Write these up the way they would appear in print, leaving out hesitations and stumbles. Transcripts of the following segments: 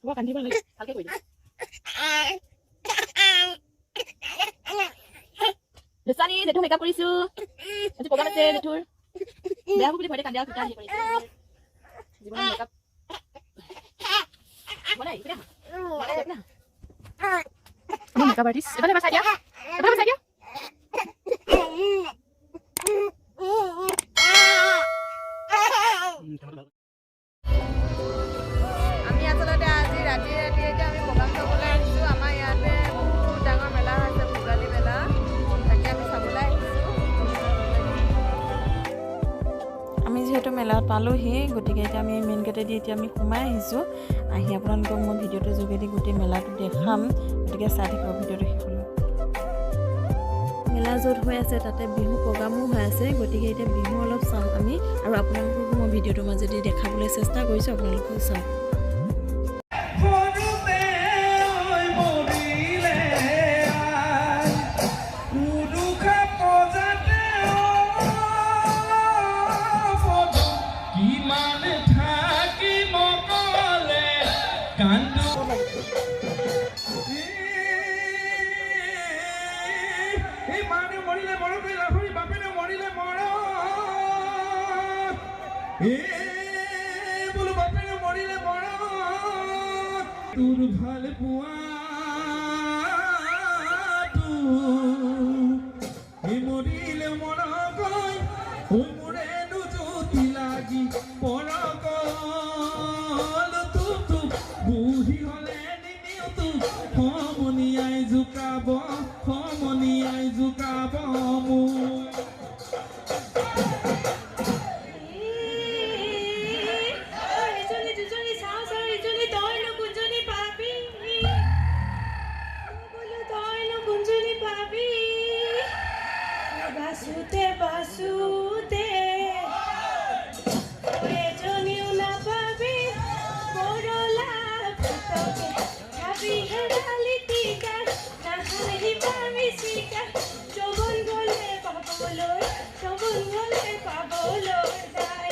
Gua kan di mana? Pakai gue. Desani, detu makeup korisu. Nanti program আছে detur. Dia aku beli pada kandial kita di korisu. Di mana makeup? Mana ini? Mana? Ini makeup artist. Mana mas aja? Mana mas aja? আমি আচলতে আজি ৰাতি এতিয়া আমি programme চাবলৈ আহিছোঁ। আমাৰ ইয়াতে বহুত ডাঙৰ মেলা হৈছে, ভোগালী মেলা, তাকে আমি চাবলৈ আহিছোঁ। আমি যিহেতু মেলাত পালোহি, গতিকে এতিয়া আমি মেইন গেটেদি এতিয়া আমি সোমাই আহিছোঁ। আহি আপোনালোকক মই ভিডিঅ'টোৰ যোগেদি গোটেই মেলাটো দেখাম, গতিকে চাই থাকিব ভিডিঅ'টো শেষলৈ। মেলা য'ত হৈ আছে তাতে বিহু প্ৰগ্ৰামো হৈ আছে, গতিকে এতিয়া বিহু অলপ চাম আমি, আৰু আপোনালোককো মই ভিডিঅ'টোৰ মাজেদি দেখাবলৈ চেষ্টা কৰিছোঁ, আপোনালোকেও চাওক। তোর ভাল পুয়া তু এ মরিলে মন কই ওই মোরে নুজুতি লাগি পরকল তু তু বুহি হলে নিনিও তু হমনিয়াই জুকাব মু বাসুতে বাসুতে প্রয়োজনীয় না পাবি বড়লা ফুটকে খাবি হেরালি টিকা না হারি পাবি শিকা চবন গলে পাবলই দাই।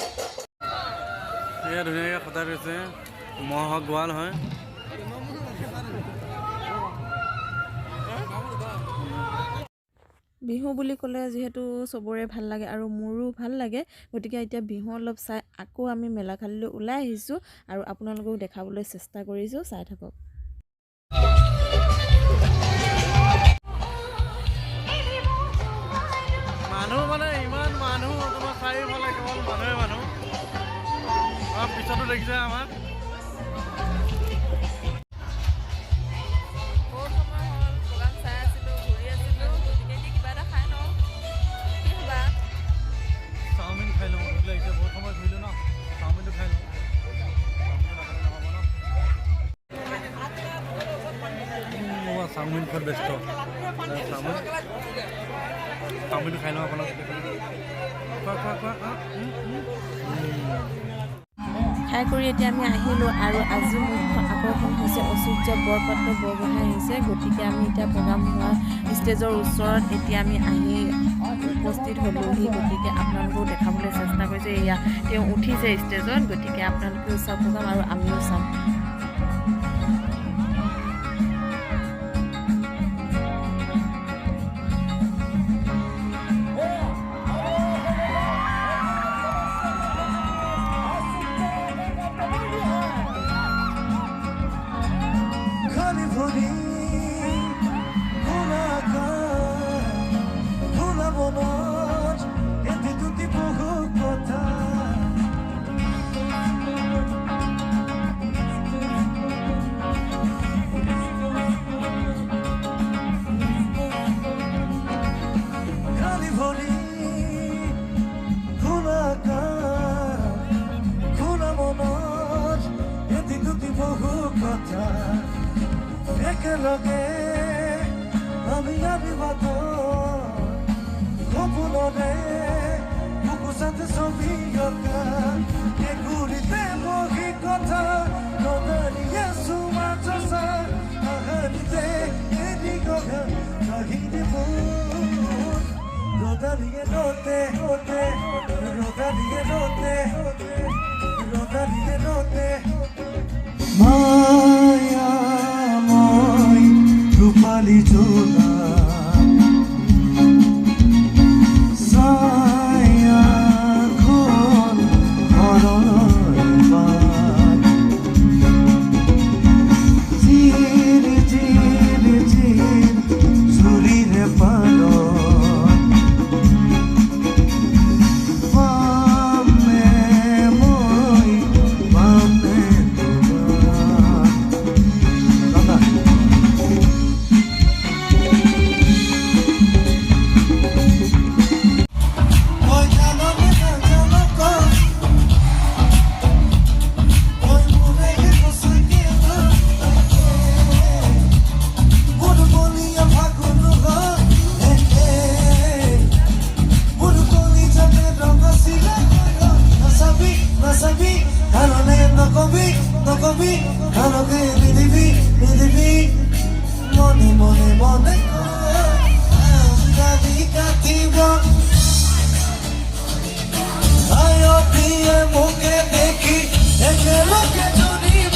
এয়া ধুনীয়াকৈ সজাই থৈছে, মহক গোৱাল হয়। বিহু বুলি ক'লে যিহেতু চবৰে ভাল লাগে আৰু মোৰো ভাল লাগে, গতিকে এতিয়া বিহু অলপ চাই আকৌ আমি মেলাখালীলৈ ওলাই আহিছোঁ আৰু আপোনালোকক দেখাবলৈ চেষ্টা কৰিছোঁ, চাই থাকক। মানুহ মানে ইমান মানুহ, তোমাৰ চাৰিওফালে কেৱল মানুহে মানুহ। পিছতো দেখিছে আমাক চাওমিন খাই লওঁ, এতিয়া বহুত সময় ঘূৰিলোঁ ন, চাওমিনটো খাই লওঁ। চাওমিন খোৱাত ব্যস্ত, চাওমিনটো খাই লওঁ আপোনাক। খাই কৰি এতিয়া আমি আহিলোঁ, আৰু আজি মুখ্য আকৰ্ষণ হৈছে ঐশ্বৰ্য বৰপাত্ৰ বৰগোহাঁই আহিছে, গতিকে আমি এতিয়া প্ৰগ্ৰাম হোৱা ষ্টেজৰ ওচৰত এতিয়া আমি আহি উপস্থিত হ'লোহি, গতিকে আপোনালোকেও দেখাবলৈ চেষ্টা কৰিছোঁ। এয়া তেওঁ উঠিছে ষ্টেজত, গতিকে আপোনালোকেও চাওক প্ৰগ্ৰাম আৰু আমিও চাম। একেলগে আমি আবিবাদ সপোনৰে বুকুচাতে ছবি অঁকা এগুৰিতে বহি কথা নদাৰিয়ে চুমা চচা আহাৰিতে এদি গগা কাহিনী বুত ৰদাৰিয়ে নতে ৰদাৰিয়ে নতে ভাবি আলোকে বিধিবি বিধিবি মনে মনে মনে কাঁদি কাঁদিব আয় প্রিয় মুখে দেখি একেলগে জুড়িব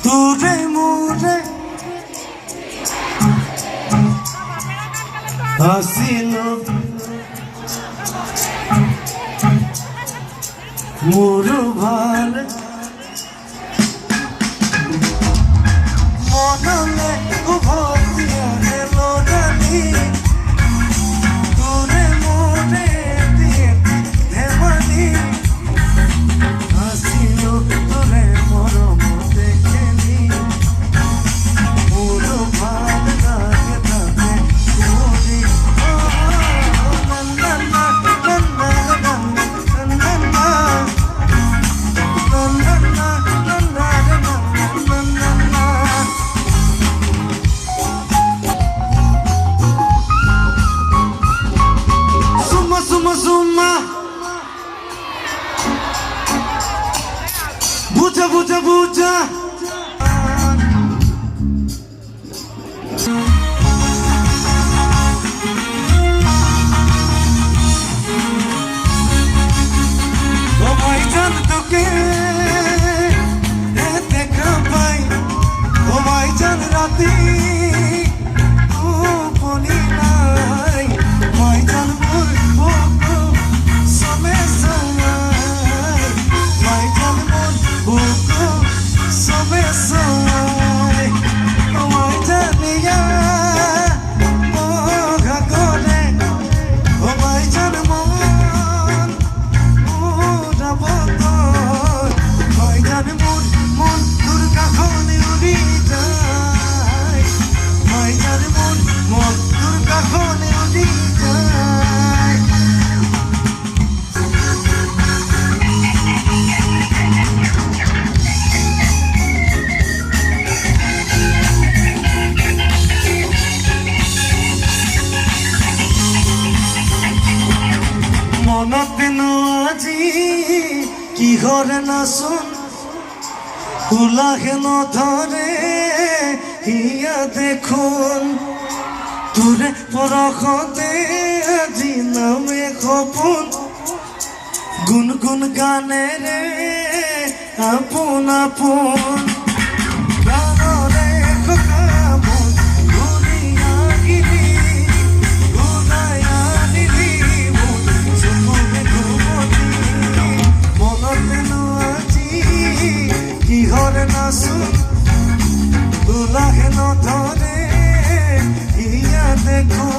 তুরে মুরে হাসিল মোর ভাল মনলে উভতিয়ে লোডালি তুরে মুরে দিয়ে ধেমালি হাসিল তোরে মরম দেখেনি মোর ভাল লাগে তাকে মোরি বুঝা বুঝা বুঝা তোমায় জান তোকে দেখা পাই তোমায় জান রাতি বলি নাই তোমায় জান সমে সময় তোমায় জান সমে সময় তোমায় জানিয়া ঘরে তোমায় জান মন তোমায় জান মন মন দুর্গা খনে উড়ি যায় তোমায় জান মন মন দুর্গা খনে উড়ি যায় মনতে আজি কিহরে নাচোন উলাহে নধরে হিয়া দেখোন তোরে পরখতে আজি নামে খপন গুনগুন গানেরে আপন আপন গানরে খকাবন ঘুরিয়া গিরি উদয়া নিলি কিহরে নাচো দুলাহে নধরে ইয়া দেখো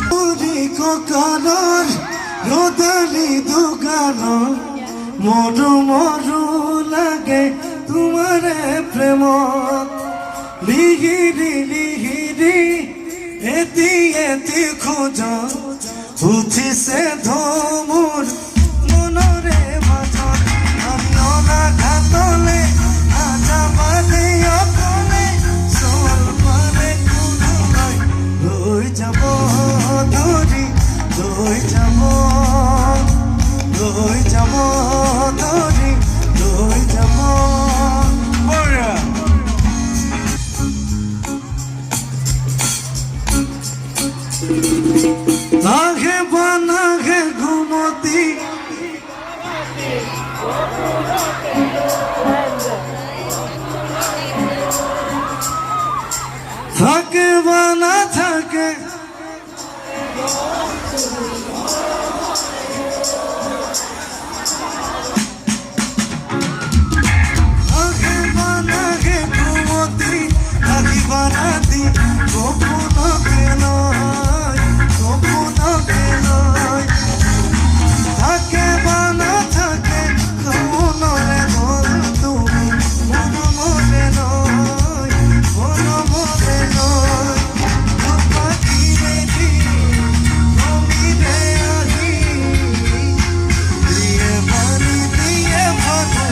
পুরি ককালৰ ৰদালি দোকানৰ মৰু মৰু লাগে তোমাৰে প্ৰেমত লিহিৰি লিহিৰি এটি এটি খোঁজ উঠিছে ধমুৰ মনৰে মাজত আমি অনাঘাতলে আজাবালে অকলে চল মানে কোনোবাই লৈ যাব ধৰি লৈ যাব ধৰি লৈ যাব বৰা নাগে বানাগে ঘুমতি থাকে বা না থাকে নাগে বানাগে ঘুমতি নাকি বানাতি গোপনকে নয় গোপনকে নয় থাকে বা না থাকে মনরে বল তুমি মন মনে নয় মন মনে নয় পাখি রেডি জমিরে আহি দিয়ে পানি দিয়ে ভালো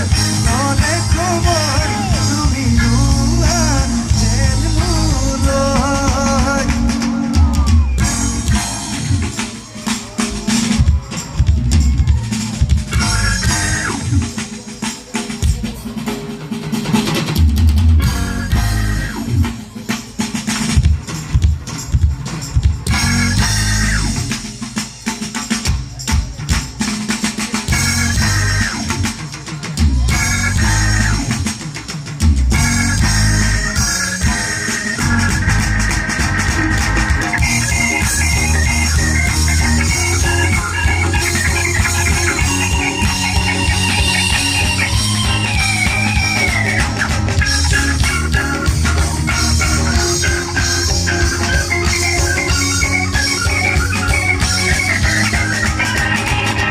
নলে খবর তুমি রুয়া জেল মুলয়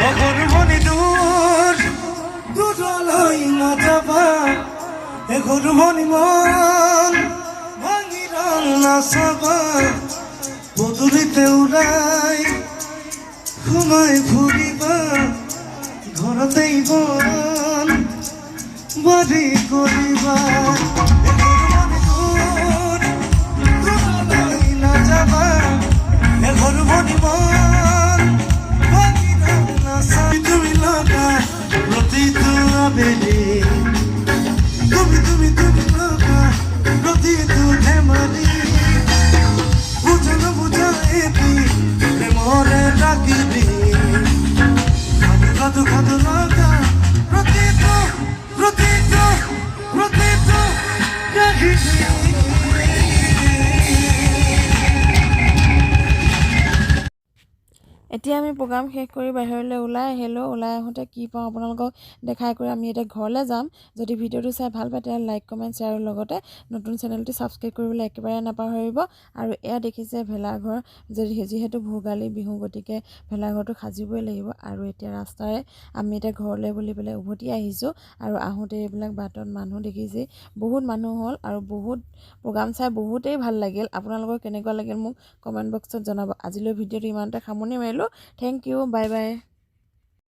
অঘরমণি দূৰলৈ নাযাবা এঘৰমণি মন ভাঙি ৰং নাচাবা পদূলিতে উৰাই সোমাই ফুৰিবা ঘৰতেই বন বাৰী কৰিবা এঘৰমণি দূৰলৈ নাযাবা এঘৰমণি মন তুমি লগা প্ৰতিটো আবেলি তুমি লগা প্ৰতিটো ধেমালি বুজা নুবুজা এটি প্ৰেমৰে ডাকিবি খাদু খাদু লগা প্ৰতিটো ডাকিবি এতিয়া আমি প্ৰগ্ৰাম শেষ কৰি বাহিৰলৈ ওলাই আহিলোঁ ওলাই আহোঁতে কি পাওঁ আপোনালোকক দেখাই কৰি আমি এতিয়া ঘৰলৈ যাম যদি ভিডিঅ'টো চাই ভাল পায় তেতিয়া লাইক কমেণ্ট শ্বেয়াৰৰ লগতে নতুন চেনেলটো ছাবস্ক্ৰাইব কৰিবলৈ একেবাৰে নাপাহৰিব আৰু এয়া দেখিছে ভেলাঘৰ যিহেতু ভোগালী বিহু গতিকে ভেলাঘৰটো সাজিবই লাগিব আৰু এতিয়া ৰাস্তাৰে আমি এতিয়া ঘৰলৈ বুলি পেলাই উভতি আহিছোঁ আৰু আহোঁতে এইবিলাক বাটত মানুহ দেখিছে বহুত মানুহ হ'ল আৰু বহুত প্ৰগ্ৰাম চাই বহুতেই ভাল লাগিল আপোনালোকৰ কেনেকুৱা লাগিল মোক কমেণ্ট বক্সত জনাব আজিলৈ ভিডিঅ'টো ইমানতে সামৰণি মাৰিলোঁ থেংক ইউ বাই বাই